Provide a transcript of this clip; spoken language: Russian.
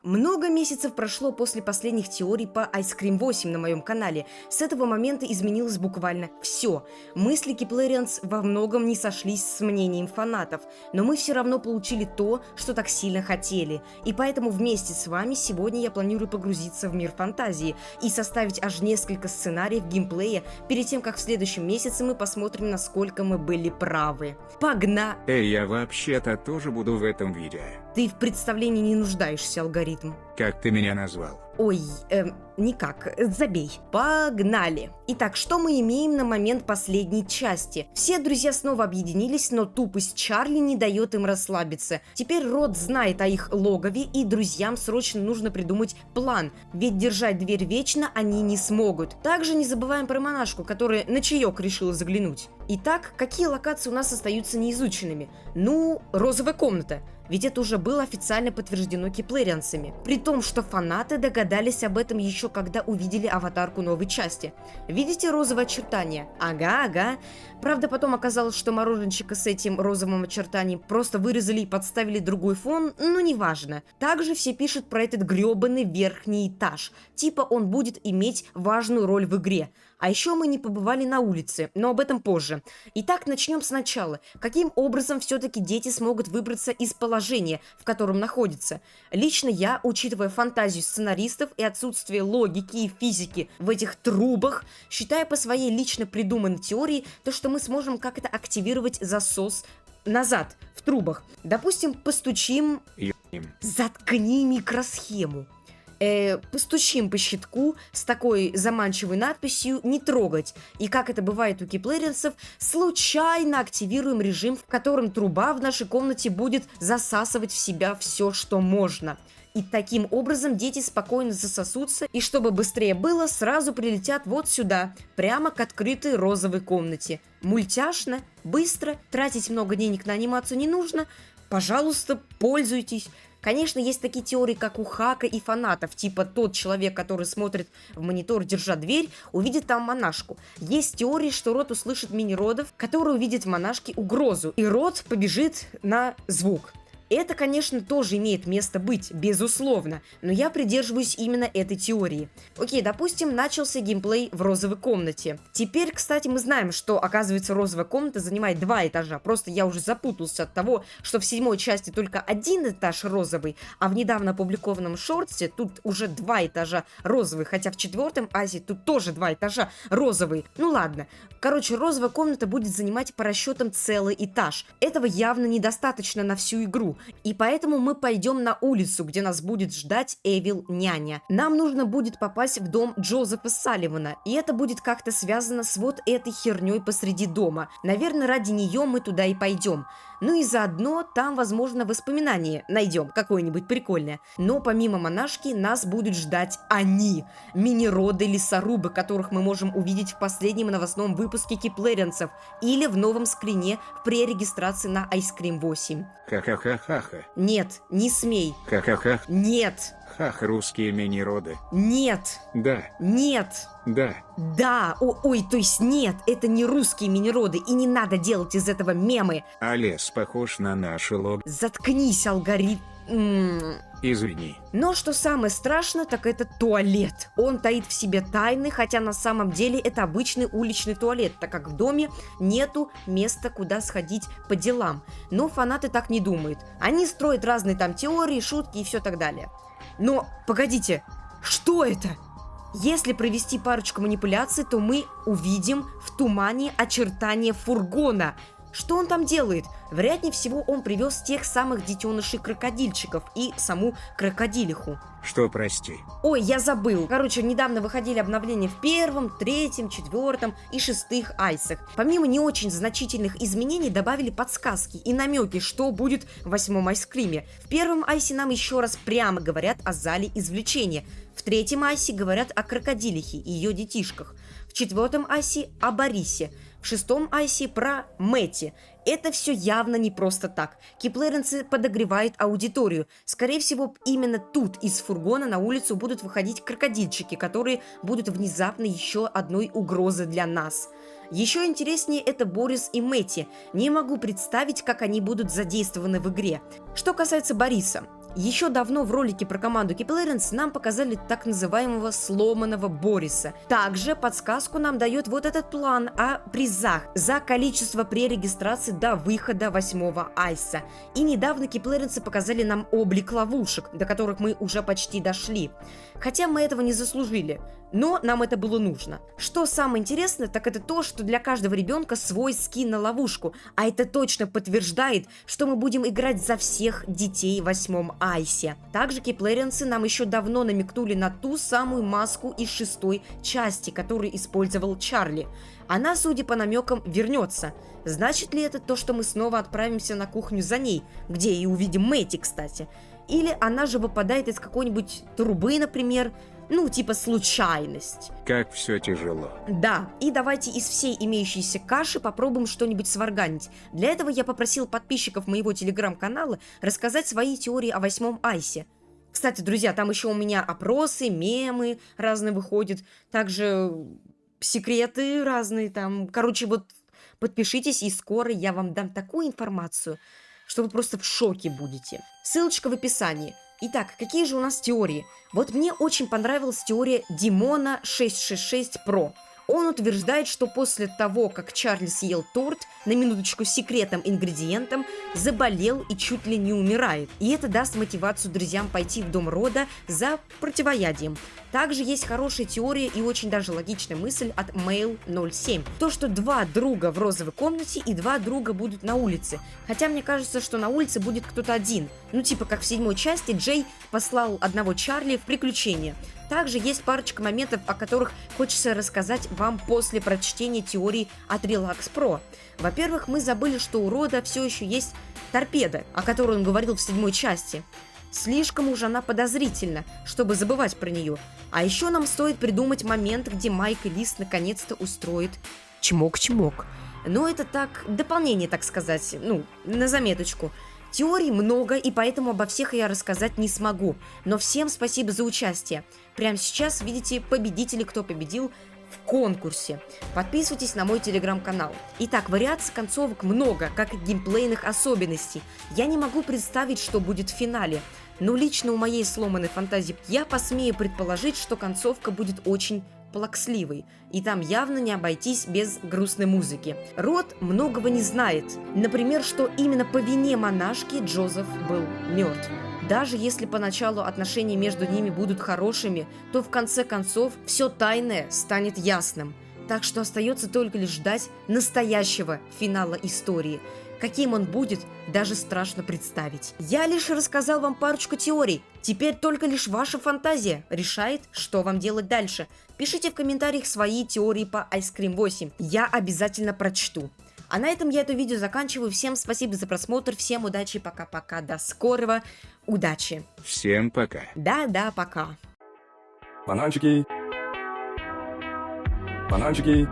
Много месяцев прошло после последних теорий по Ice Cream 8 на моем канале. С этого момента изменилось буквально все. Мысли Киплерианс во многом не сошлись с мнением фанатов, но мы все равно получили то, что так сильно хотели. И поэтому вместе с вами сегодня я планирую погрузиться в мир фантазии и составить аж несколько сценариев геймплея перед тем, как в следующем месяце мы посмотрим, насколько мы были правы. Погнали! Я вообще-то тоже буду в этом видео. Ты в представлении не нуждаешься, алгоритм. Как ты меня назвал? Ой, никак, забей. Погнали! Итак, что мы имеем на момент последней части? Все друзья снова объединились, но тупость Чарли не дает им расслабиться. Теперь Род знает о их логове, и друзьям срочно нужно придумать план, ведь держать дверь вечно они не смогут. Также не забываем про монашку, которая на чаек решила заглянуть. Итак, какие локации у нас остаются неизученными? Ну, розовая комната. Ведь это уже было официально подтверждено киплерианцами. При том, что фанаты догадались об этом еще когда увидели аватарку новой части. Видите розовое очертание? Ага. Правда, потом оказалось, что мороженщика с этим розовым очертанием просто вырезали и подставили другой фон, но неважно. Также все пишут про этот гребаный верхний этаж. Типа он будет иметь важную роль в игре. А еще мы не побывали на улице, но об этом позже. Итак, начнем сначала. Каким образом все-таки дети смогут выбраться из положения, в котором находятся? Лично я, учитывая фантазию сценаристов и отсутствие логики и физики в этих трубах, считаю по своей лично придуманной теории, то, что мы сможем как-то активировать засос назад, в трубах. Допустим, постучим... Заткни микросхему. Постучим по щитку с такой заманчивой надписью «Не трогать». И как это бывает у киплерианцев, случайно активируем режим, в котором труба в нашей комнате будет засасывать в себя все, что можно. И таким образом дети спокойно засосутся, и чтобы быстрее было, сразу прилетят вот сюда, прямо к открытой розовой комнате. Мультяшно, быстро, тратить много денег на анимацию не нужно. Пожалуйста, пользуйтесь. Конечно, есть такие теории, как у Хака и фанатов, типа тот человек, который смотрит в монитор, держа дверь, увидит там монашку. Есть теории, что Род услышит мини-родов, которые увидят в монашке угрозу, и Род побежит на звук. Это, конечно, тоже имеет место быть, безусловно, но я придерживаюсь именно этой теории. Окей, допустим, начался геймплей в розовой комнате. Теперь, кстати, мы знаем, что, оказывается, розовая комната занимает 2 этажа. Просто я уже запутался от того, что в 7-й части только 1 этаж розовый, а в недавно опубликованном шорте тут уже 2 этажа розовый, хотя в 4-м асе тут тоже 2 этажа розовый. Ну ладно. Короче, розовая комната будет занимать по расчетам целый этаж. Этого явно недостаточно на всю игру. И поэтому мы пойдем на улицу, где нас будет ждать Эвил няня. Нам нужно будет попасть в дом Джозефа Салливана, и это будет как-то связано с вот этой херней посреди дома. Наверное, ради нее мы туда и пойдем. Ну и заодно там, возможно, воспоминания найдем, какое-нибудь прикольное. Но помимо монашки нас будут ждать они, мини-роды лесорубы, которых мы можем увидеть в последнем новостном выпуске киплерианцев или в новом скрине в пререгистрации на Ice Cream 8. Ха-ха-ха-ха-ха. Нет, не смей. Ха-ха-ха. Нет. Хах, русские мини-роды. Нет. Да. Нет. Да. Да. Ой, то есть нет, это не русские мини-роды, и не надо делать из этого мемы. А лес похож на наше лог. Заткнись, алгоритм. Извини. Но что самое страшное, так это туалет. Он таит в себе тайны, хотя на самом деле это обычный уличный туалет, так как в доме нету места, куда сходить по делам. Но фанаты так не думают. Они строят разные там теории, шутки и все так далее. Но, погодите, что это? Если провести парочку манипуляций, то мы увидим в тумане очертания фургона. Что он там делает? Вероятнее всего, он привез тех самых детенышей крокодильчиков и саму крокодилиху. Что, прости? Ой, я забыл. Короче, недавно выходили обновления в 1-м, 3-м, 4-м и 6-х айсах. Помимо не очень значительных изменений, добавили подсказки и намеки, что будет в 8-м айскриме. В 1-м айсе нам еще раз прямо говорят о зале извлечения. В 3-м айсе говорят о крокодилихе и ее детишках. В 4-м айсе о Борисе. В 6-м айсе про Мэтти. Это все явно не просто так. Киплерианцы подогревают аудиторию. Скорее всего, именно тут из фургона на улицу будут выходить крокодильчики, которые будут внезапно еще одной угрозой для нас. Еще интереснее это Борис и Мэтти. Не могу представить, как они будут задействованы в игре. Что касается Бориса. Еще давно в ролике про команду Киплеренс нам показали так называемого сломанного Бориса. Также подсказку нам дает вот этот план о призах за количество пререгистраций до выхода 8-го айса. И недавно Киплеренсы показали нам облик ловушек, до которых мы уже почти дошли. Хотя мы этого не заслужили, но нам это было нужно. Что самое интересное, так это то, что для каждого ребенка свой скин на ловушку, а это точно подтверждает, что мы будем играть за всех детей в 8-м айсе. Также киплерианцы нам еще давно намекнули на ту самую маску из 6-й части, которую использовал Чарли. Она, судя по намекам, вернется. Значит ли это то, что мы снова отправимся на кухню за ней, где и увидим Мэти, кстати? Или она же выпадает из какой-нибудь трубы, например, ну, типа случайность. Как все тяжело. Да, и давайте из всей имеющейся каши попробуем что-нибудь сварганить. Для этого я попросил подписчиков моего телеграм-канала рассказать свои теории о 8-м айсе. Кстати, друзья, там еще у меня опросы, мемы разные выходят, также секреты разные там. Короче, вот подпишитесь, и скоро я вам дам такую информацию, что вы просто в шоке будете. Ссылочка в описании. Итак, какие же у нас теории? Вот мне очень понравилась теория Димона 666 Pro. Он утверждает, что после того, как Чарли съел торт, на минуточку с секретным ингредиентом, заболел и чуть ли не умирает. И это даст мотивацию друзьям пойти в Дом Рода за противоядием. Также есть хорошая теория и очень даже логичная мысль от Mail07. То, что 2 друга в розовой комнате и 2 друга будут на улице. Хотя мне кажется, что на улице будет кто-то один. Ну типа как в 7-й части Джей послал одного Чарли в приключения. Также есть парочка моментов, о которых хочется рассказать вам после прочтения теории от Relax Pro. Во-первых, мы забыли, что у Рода все еще есть торпеда, о которой он говорил в 7-й части. Слишком уж она подозрительна, чтобы забывать про нее. А еще нам стоит придумать момент, где Майк и Лис наконец-то устроит чмок-чмок. Но это так, дополнение, так сказать, ну, на заметочку. Теорий много, и поэтому обо всех я рассказать не смогу. Но всем спасибо за участие. Прямо сейчас видите победители, кто победил в конкурсе. Подписывайтесь на мой телеграм-канал. Итак, вариаций концовок много, как и геймплейных особенностей. Я не могу представить, что будет в финале. Но лично у моей сломанной фантазии я посмею предположить, что концовка будет очень плаксливой, и там явно не обойтись без грустной музыки. Род многого не знает. Например, что именно по вине монашки Джозеф был мертв. Даже если поначалу отношения между ними будут хорошими, то в конце концов все тайное станет ясным. Так что остается только лишь ждать настоящего финала истории. Каким он будет, даже страшно представить. Я лишь рассказал вам парочку теорий. Теперь только лишь ваша фантазия решает, что вам делать дальше. Пишите в комментариях свои теории по Ice Cream 8. Я обязательно прочту. А на этом я это видео заканчиваю. Всем спасибо за просмотр. Всем удачи. Пока-пока. До скорого. Удачи. Всем пока. Да, пока. Бананчики. Бананчики.